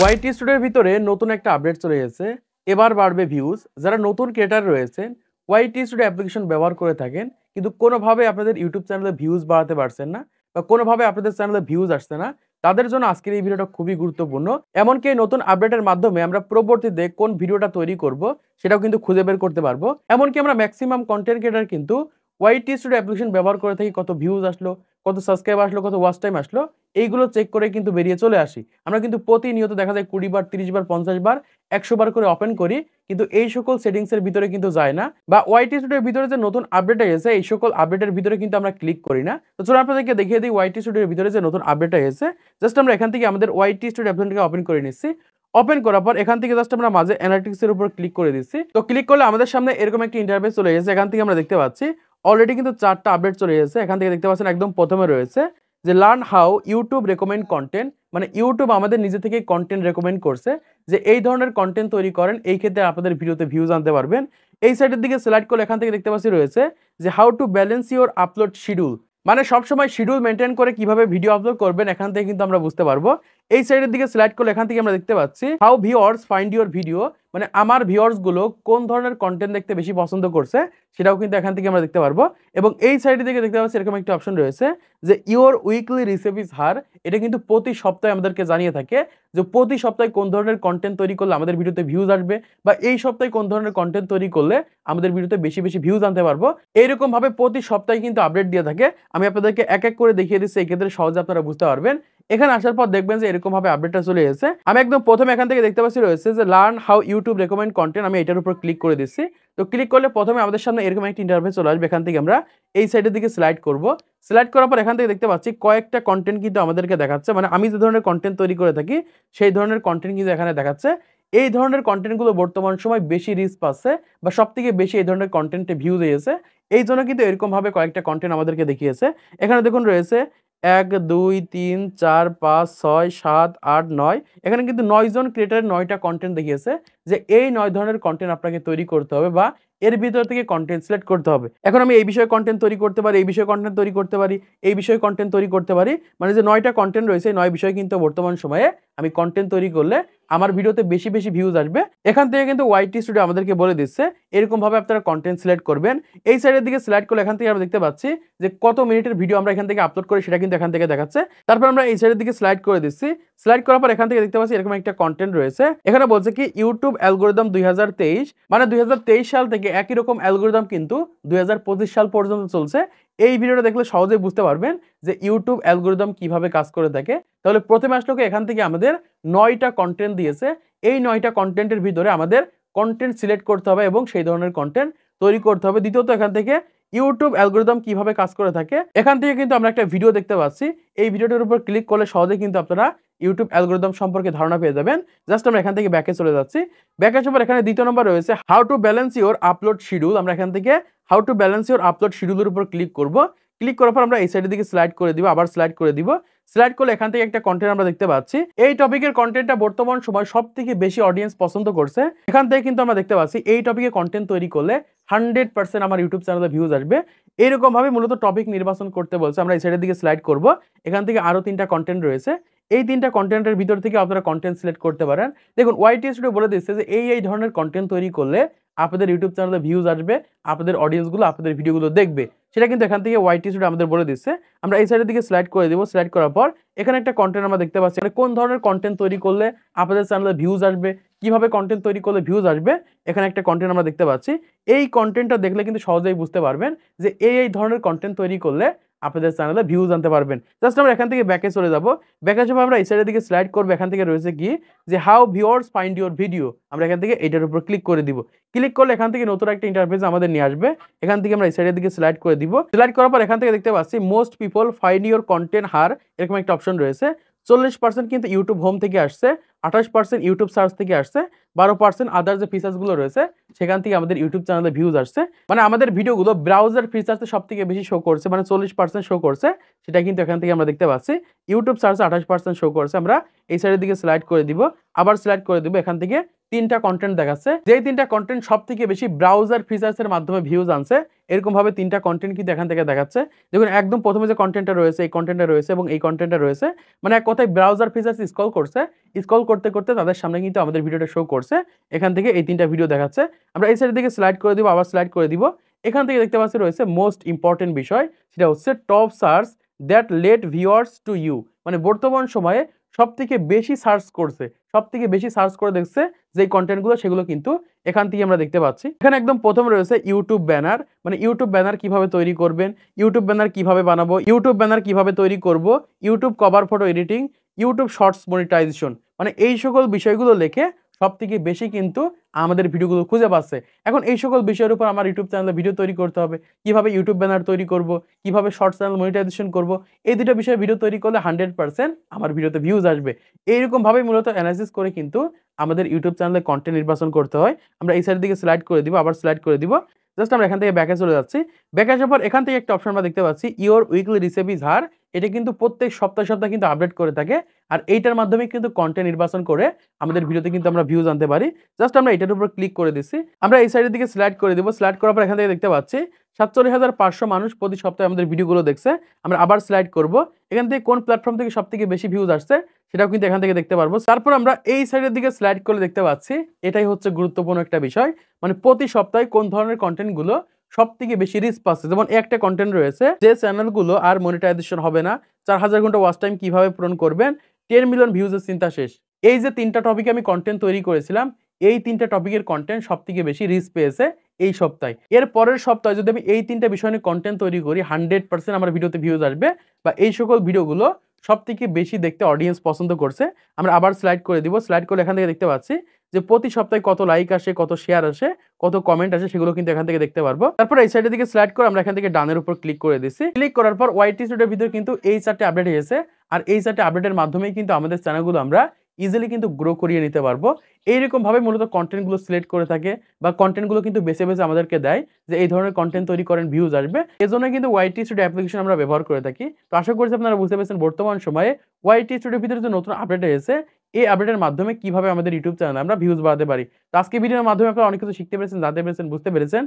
ওয়াইটি স্টুডিওর ভিতরে নতুন একটা আপডেট চলে এসেছে। এবার বাড়বে ভিউজ। যারা নতুন ক্রিয়েটর রয়েছেন, ওয়াইটি স্টুডিও অ্যাপ্লিকেশন ব্যবহার করে থাকেন, কিন্তু কোনোভাবে আপনাদের ইউটিউব চ্যানেলে ভিউজ বাড়াতে পারছেন না বা কোনোভাবে আপনাদের চ্যানেলে ভিউজ আসছে না, তাদের জন্য আজকের এই ভিডিওটা খুবই গুরুত্বপূর্ণ। এমনকি এই নতুন আপডেটের মাধ্যমে আমরা পরবর্তীতে কোন ভিডিওটা তৈরি করব সেটাও কিন্তু খুঁজে বের করতে পারবো। এমনকি আমরা ম্যাক্সিমাম কন্টেন্ট ক্রিয়েটর কিন্তু ওয়াইটি স্টুডিও অ্যাপ্লিকেশন ব্যবহার করে থাকি, কত ভিউজ আসলো, কত সাবস্ক্রাইব আসলো, কত ওয়াচ টাইম আসলো, এইগুলো চেক করে কিন্তু বেরিয়ে চলে আসি। আমরা কিন্তু প্রতিনিয়ত দেখা যায় 20 বার, 30 বার, 50 বার, 100 বার করে ওপেন করি, কিন্তু এই সকল সেটিংসের ভিতরে কিন্তু যায় না, বা ওয়াইটি স্টুডিওর ভিতরে যে নতুন আপডেট এসেছে এই সকল আপডেটের ভিতরে কিন্তু আমরা ক্লিক করি না। তো চলো আপনাদেরকে দেখিয়ে দিই ওয়াইটি স্টুডিওর ভিতরে যে নতুন আপডেট এসেছে। জাস্ট আমরা এখান থেকে আমাদের ওয়াইটি স্টুডিও অ্যাপ্লিকেশনটাকে ওপেন করে নিচ্ছি। ওপেন করার পর এখান থেকে জাস্ট আমরা মাঝে অ্যানালিটিক্স এর উপর ক্লিক করে দিচ্ছি। তো ক্লিক করলে আমাদের সামনে এরকম একটা ইন্টারফেস চলে এসেছে। এখান থেকে আমরা দেখতে পাচ্ছি অলরেডি কিন্তু 4টা আপডেট চলে এসেছে। এখান থেকে দেখতে পাচ্ছেন একদম প্রথমে রয়েছে যে learn how YouTube recommend content, মানে ইউটিউব আমাদের নিজে থেকে কন্টেন্ট রেকমেন্ড করছে যে এই ধরনের কন্টেন্ট তৈরি করেন, এই ক্ষেত্রে আপনাদের ভিডিওতে ভিউজ আনতে পারবেন। এই সাইডের দিকে সিলেক্ট করলে এখান থেকে দেখতে পাচ্ছি রয়েছে যে how to balance your upload schedule, মানে সবসময় শিডিউল মেনটেন করে কিভাবে ভিডিও আপলোড করবেন এখান থেকে কিন্তু আমরা বুঝতে পারবো। এই সাইডের দিকে সিলেক্ট করলে এখান থেকে আমরা দেখতে পাচ্ছি how viewers find your video, মানে আমার ভিউয়ার্স গুলো কোন ধরনের কন্টেন্ট দেখতে বেশি পছন্দ করছে সেটাও কিন্তু এখান থেকে আমরা দেখতে পারবো। এবং এই সাইডের দিকে দেখতে পাচ্ছি এরকম একটা অপশন রয়েছে যে ইওর উইকলি রিসিভিস হার, এটা কিন্তু প্রতি সপ্তাহে আমাদেরকে জানিয়ে থাকে যে প্রতি সপ্তাহে কোন ধরনের কন্টেন্ট তৈরি করলে আমাদের ভিডিওতে ভিউজ আসবে, বা এই সপ্তাহে কোন ধরনের কন্টেন্ট তৈরি করলে আমাদের ভিডিওতে বেশি বেশি ভিউজ আনতে পারবো। এইরকম ভাবে প্রতি সপ্তাহে কিন্তু আপডেট দিয়ে থাকে। আমি আপনাদেরকে এক এক করে দেখিয়ে দিচ্ছি, এই ক্ষেত্রে সহজে আপনারা বুঝতে পারবেন। এখানে আসার পর দেখবেন যে এরকম ভাবে আপডেটটা চলে এসেছে। আমি একদম প্রথমে এখান থেকে দেখতে পাচ্ছি রয়েছে যে learn how YouTube recommend content, আমি এটার উপর ক্লিক করে দিচ্ছি। তো ক্লিক করলে প্রথমে আমাদের সামনে এরকম একটা ইন্টারফেস চলে আসবে। এখান থেকে আমরা এই সাইডের দিকে স্লাইড করব। সিলেক্ট করার পর এখান থেকে দেখতে পাচ্ছি কয়েকটা কন্টেন্ট কিন্তু আমাদেরকে দেখাচ্ছে, মানে আমি যে ধরনের কন্টেন্ট তৈরি করে থাকি সেই ধরনের কন্টেন্ট কিন্তু এখানে দেখাচ্ছে। এই ধরনের কন্টেন্টগুলো বর্তমান সময় বেশি রিচ পাচ্ছে বা সবথেকে বেশি এই ধরনের কন্টেন্টে ভিউজ হয়েছে, এই জন্য কিন্তু এরকম ভাবে কয়েকটা কন্টেন্ট আমাদেরকে দেখিয়েছে। এখানে দেখুন রয়েছে 1 2 3 4 5 6 7 8 9, এখানে কিন্তু 9 জন ক্রিয়েটরের 9টা কন্টেন্ট দেখিয়েছে যে এই 9 ধরনের কন্টেন্ট আপনাকে তৈরি করতে হবে বা এর ভিতর থেকে কন্টেন্ট সিলেক্ট করতে হবে। এখন আমি এই বিষয়ে কন্টেন্ট তৈরি করতে পারি, এই বিষয়ে কন্টেন্ট তৈরি করতে পারি, এই বিষয়ে কন্টেন্ট তৈরি করতে পারি, মানে যে 9টা কন্টেন্ট রয়েছে 9 বিষয়ে কিন্তু বর্তমান সময়ে আমি কন্টেন্ট তৈরি করলে আমার ভিডিওতে বেশি বেশি ভিউজ আসবে। এখান থেকে কিন্তু ওয়াইটি স্টুডিও আমাদেরকে বলে দিচ্ছে এরকম ভাবে আপনারা কন্টেন্ট সিলেক্ট করবেন। এই সাইডের দিকে সিলেক্ট করলে এখান থেকে আমরা দেখতে পাচ্ছি যে কত মিনিটের ভিডিও আমরা এখান থেকে আপলোড করি সেটা কিন্তু এখান থেকে দেখাচ্ছে। তারপর আমরা এই সাইডের দিকে স্লাইড করে দিচ্ছি। স্লাইড করার পর এখান থেকে দেখতে পাচ্ছি এরকম একটা কন্টেন্ট রয়েছে। এখানে বলছে কি ইউটিউব অ্যালগরিদম 2023, মানে 2023 সাল থেকে একই রকম অ্যালগরিদম কিন্তু 2025 সাল পর্যন্ত চলছে। এই ভিডিওটা দেখলে সহজেই বুঝতে পারবেন যে ইউটিউব অ্যালগরিদম কিভাবে কাজ করে থাকে। তাহলে প্রথমে আসলে এখান থেকে আমাদের 9টা কন্টেন্ট দিয়েছে, এই 9টা কন্টেন্টের ভিতরে আমাদের কন্টেন্ট সিলেক্ট করতে হবে এবং সেই ধরনের কন্টেন্ট তৈরি করতে হবে। দ্বিতীয়ত এখান থেকে ইউটিউব অ্যালগরিদম কিভাবে কাজ করে থাকে এখান থেকে কিন্তু আমরা একটা ভিডিও দেখতে পাচ্ছি। এই ভিডিওটার উপর ক্লিক করলে সহজেই কিন্তু আপনারা ইউটিউব অ্যালগরিদম সম্পর্কে ধারণা পেয়ে যাবেন। জাস্ট আমরা এখান থেকে ব্যাকে চলে যাচ্ছি। ব্যাকে আসার পর এখানে দ্বিতীয় নম্বর রয়েছে how to balance your upload schedule, আমরা এখান থেকে how to balance your upload শিডিউলের উপর ক্লিক করব। ক্লিক করার পর আমরা এই সাইডের দিকে স্লাইড করে দিব, আবার স্লাইড করে দিব। স্লাইড করলে এখান থেকে একটা কন্টেন্ট আমরা দেখতে পাচ্ছি। এই টপিকের কন্টেন্টটা বর্তমান সময় সবথেকে বেশি অডিয়েন্স পছন্দ করছে। এখান থেকে কিন্তু আমরা দেখতে পাচ্ছি এই টপিকে কন্টেন্ট তৈরি করলে 100% আমার ইউটিউব চ্যানেলে ভিউজ আসবে। এইরকম ভাবে মূলত টপিক নির্বাচন করতে বলছে। আমরা এই সাইডের দিকে স্লাইড করব। এখান থেকে আরো 3টা কন্টেন্ট রয়েছে। এই 3টা কন্টেন্টের ভিতর থেকে আপনারা কন্টেন্ট সিলেক্ট করতে পারেন। দেখুন ওয়াইটি স্টুডিও বলে দিচ্ছে যে এই ধরনের কন্টেন্ট তৈরি করলে আপনাদের ইউটিউব চ্যানেলে ভিউজ আসবে, আপনাদের অডিয়েন্সগুলো আপনাদের ভিডিওগুলো দেখবে, সেটা কিন্তু এখান থেকে ওয়াইটি স্টুডিও আমাদের বলে দিচ্ছে। আমরা এই সাইডের দিকে স্লাইড করে দিব। স্লাইড করার পর এখানে একটা কন্টেন্ট আমরা দেখতে পাচ্ছি, মানে কোন ধরনের কন্টেন্ট তৈরি করলে আপনাদের চ্যানেলে ভিউজ আসবে, কিভাবে কন্টেন্ট তৈরি করলে ভিউজ আসবে, এখানে একটা কন্টেন্ট আমরা দেখতে পাচ্ছি। এই কন্টেন্টটা দেখলে কিন্তু সহজেই বুঝতে পারবেন যে এই ধরনের কন্টেন্ট তৈরি করলে আপনাদের চ্যানেলে ভিউজ আনতে পারবেন। জাস্ট আমরা এখান থেকে ব্যাকে চলে যাব। ব্যাকে যাবো, আমরা এই সাইডের দিকে স্লাইড করব। এখান থেকে রয়েছে কি যে how viewers find your video, আমরা এখান থেকে এটার উপর ক্লিক করে দিব। ক্লিক করলে এখান থেকে নতুন একটা ইন্টারফেস আমাদের নিয়ে আসবে। এখান থেকে আমরা এই সাইডের দিকে স্লাইড করে দিব। স্লাইড করার পর এখান থেকে দেখতে পাচ্ছি most people find your content here, এরকম একটা অপশন রয়েছে। 40% কিন্তু ইউটিউব হোম থেকে আসছে, 28% ইউটিউব সার্চ থেকে আসছে, 12% আদার যে ফিচার্সগুলো রয়েছে সেখান থেকে আমাদের ইউটিউব চ্যানেলে ভিউজ আসছে। মানে আমাদের ভিডিওগুলো ব্রাউজার ফিচার্সে সব থেকে বেশি শো করছে, মানে 40% শো করছে, সেটা কিন্তু এখান থেকে আমরা দেখতে পাচ্ছি। ইউটিউব সার্চে 28% শো করছে। আমরা এই সাইডের দিকে স্লাইড করে দিব, আবার স্লাইড করে দিব। এখান থেকে 3টা কন্টেন্ট দেখাচ্ছে, যেই 3টা কন্টেন্ট সব থেকে বেশি ব্রাউজার ফিচার্সের মাধ্যমে ভিউজ আনছে এরকমভাবে ৩ টা কনটেন্ট কিন্তু এখান থেকে দেখাচ্ছে। দেখুন একদম ১ম এ যে কনটেন্টটা রয়েছে, এই কনটেন্টটা রয়েছে এবং এই কনটেন্টটা রয়েছে। মানে এক কথায় ব্রাউজার ফিচার্স স্ক্রল করছে। স্ক্রল করতে, করতে তাদের সামনে কিন্তু আমাদের ভিডিওটা শো করছে। এখান থেকে এই ৩ টা ভিডিও দেখাচ্ছে। আমরা এই সাইডের দিকে স্লাইড করে দিব, আবার স্লাইড করে দিব। এখান থেকে দেখতে পাচ্ছি রয়েছে মোস্ট ইম্পোর্টেন্ট বিষয়, সেটা হচ্ছে top search that led viewers to you. মানে বর্তমান সময়ে সবথেকে বেশি সার্চ করছে, সবথেকে বেশি সার্চ করে দেখছে যেই কনটেন্টগুলো, সেগুলো কিন্তু এখান থেকে আমরা দেখতে পাচ্ছি। এখানে একদম ১ম রয়েছে ইউটিউব ব্যানার। মানে ইউটিউব ব্যানার কিভাবে তৈরি করবেন, ইউটিউব ব্যানার কিভাবে বানাবো, ইউটিউব ব্যানার কিভাবে তৈরি করব, YouTube cover photo editing, YouTube shorts monetisation. মানে এই সকল বিষয়গুলো লিখে সবথেকে বেশি কিন্তু আমাদের ভিডিওগুলো খুঁজে পাচ্ছে। এখন এই সকল বিষয়ের উপর আমার ইউটিউব চ্যানেলে ভিডিও তৈরি করতে হবে। কিভাবে ইউটিউব ব্যানার তৈরি করব, কিভাবে শর্টস চ্যানেল মনিটাইজেশন করব। এই ২ টা বিষয়ে ভিডিও তৈরি করলে 100% আমার ভিডিওতে ভিউজ আসবে। এইরকম ভাবে মূলত এনালাইসিস করে কিন্তু আমাদের ইউটিউব চ্যানেলে কনটেন্ট নির্বাচন করতে হয়। আমরা এই সাইডের দিকে স্লাইড করে দিব, আবার স্লাইড করে দিব। জাস্ট আমরা এখান থেকে ব্যাকে চলে যাচ্ছি। ব্যাকে আসার পর এখান থেকে একটা অপশন আমরা দেখতে পাচ্ছি, your weekly receive is her. এটা কিন্তু প্রত্যেক সপ্তাহে, সপ্তাহে কিন্তু আপডেট করে থাকে। আর এইটার মাধ্যমে কিন্তু কনটেন্ট নির্বাচন করে আমাদের ভিডিওতে কিন্তু আমরা ভিউজ আনতে পারি। জাস্ট আমরা এটার উপর ক্লিক করে দিচ্ছি। আমরা এই সাইডের দিকে স্লাইড করে দিব। স্লাইড করার পর এখান থেকে দেখতে পাচ্ছি ৪৭,৫০০ মানুষ প্রতি সপ্তাহে আমাদের ভিডিওগুলো দেখছে। আমরা আবার স্লাইড করব। এখান থেকে কোন প্ল্যাটফর্ম থেকে সবথেকে বেশি ভিউজ আসছে সেটাও কিন্তু এখান থেকে দেখতে পারবো। তারপর আমরা এই সাইডের দিকে স্লাইড করলে দেখতে পাচ্ছি, এটাই হচ্ছে গুরুত্বপূর্ণ একটা বিষয়। মানে প্রতি সপ্তাহে কোন ধরনের কনটেন্ট গুলো সবথেকে বেশি রিচ পাচ্ছে। যেমন একটা কনটেন্ট রয়েছে, যে চ্যানেলগুলো আর মনিটাইজেশন হবে না, ৪,০০০ ঘন্টা ওয়াচ টাইম কিভাবে পূরণ করবেন, 10 মিলিয়ন ভিউজের চিন্তা শেষ। এই যে ৩ টা টপিকে আমি কনটেন্ট তৈরি করেছিলাম, এই ৩ টা টপিকের কনটেন্ট সবথেকে বেশি রিচ পেয়েছে এই সপ্তাহে। এর পরের সপ্তাহে যদি আমি এই ৩ টা বিষয় নিয়ে কনটেন্ট তৈরি করি, 100% আমার ভিডিওতে ভিউজ আসবে বা এই সকল ভিডিওগুলো সবথেকে বেশি দেখতে অডিয়েন্স পছন্দ করছে। আমরা আবার স্লাইড করে দিব। স্লাইড করলে এখান থেকে দেখতে পাচ্ছি যে প্রতি সপ্তাহে কত লাইক আসে, কত শেয়ার আসে, কত কমেন্ট আসে, সেগুলো কিন্তু এখান থেকে দেখতে পারবো। তারপর এই সাইডের দিকে স্লাইড করে আমরা এখান থেকে ডানের উপর ক্লিক করে দিচ্ছি। ক্লিক করার পর ওয়াইটি স্টুডিওর ভিতরে কিন্তু এই 4টে আপডেট হয়েছে। আর এই 4টে আপডেটের মাধ্যমেই কিন্তু আমাদের চ্যানেলগুলো আমরা ইজিলি কিন্তু গ্রো করিয়ে নিতে পারবো। এইরকম ভাবে মূলত কনটেন্টগুলো সিলেক্ট করে থাকে বা কনটেন্টগুলো কিন্তু বেছে, বেছে আমাদেরকে দেয় যে এই ধরনের কনটেন্ট তৈরি করেন, ভিউজ আসবে। এজন্য কিন্তু ওয়াইটি স্টুডিও অ্যাপ্লিকেশন আমরা ব্যবহার করে থাকি। তো আশা করছি আপনারা বুঝতে পেরেছেন বর্তমান সময়ে ওয়াইটি স্টুডিওর ভিতরে যে নতুন আপডেট হয়েছে, এই আপডেটের মাধ্যমে কিভাবে আমাদের ইউটিউব চ্যানেলে আমরা ভিউজ বাড়াতে পারি। তো আজকে ভিডিওর মাধ্যমে আপনারা অনেক কিছু শিখতে পেরেছেন, জানতে পেরেছেন, বুঝতে পেরেছেন।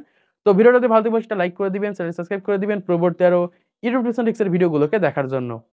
তো ভিডিওটা যদি ভালো লাগে সেটা লাইক করে দিবেন, চ্যানেল সাবস্ক্রাইব করে দিবেন পরবর্তী আরো ইউটিউব টিপস এন্ড ট্রিক্স এর ভিডিওগুলোকে দেখার জন্য।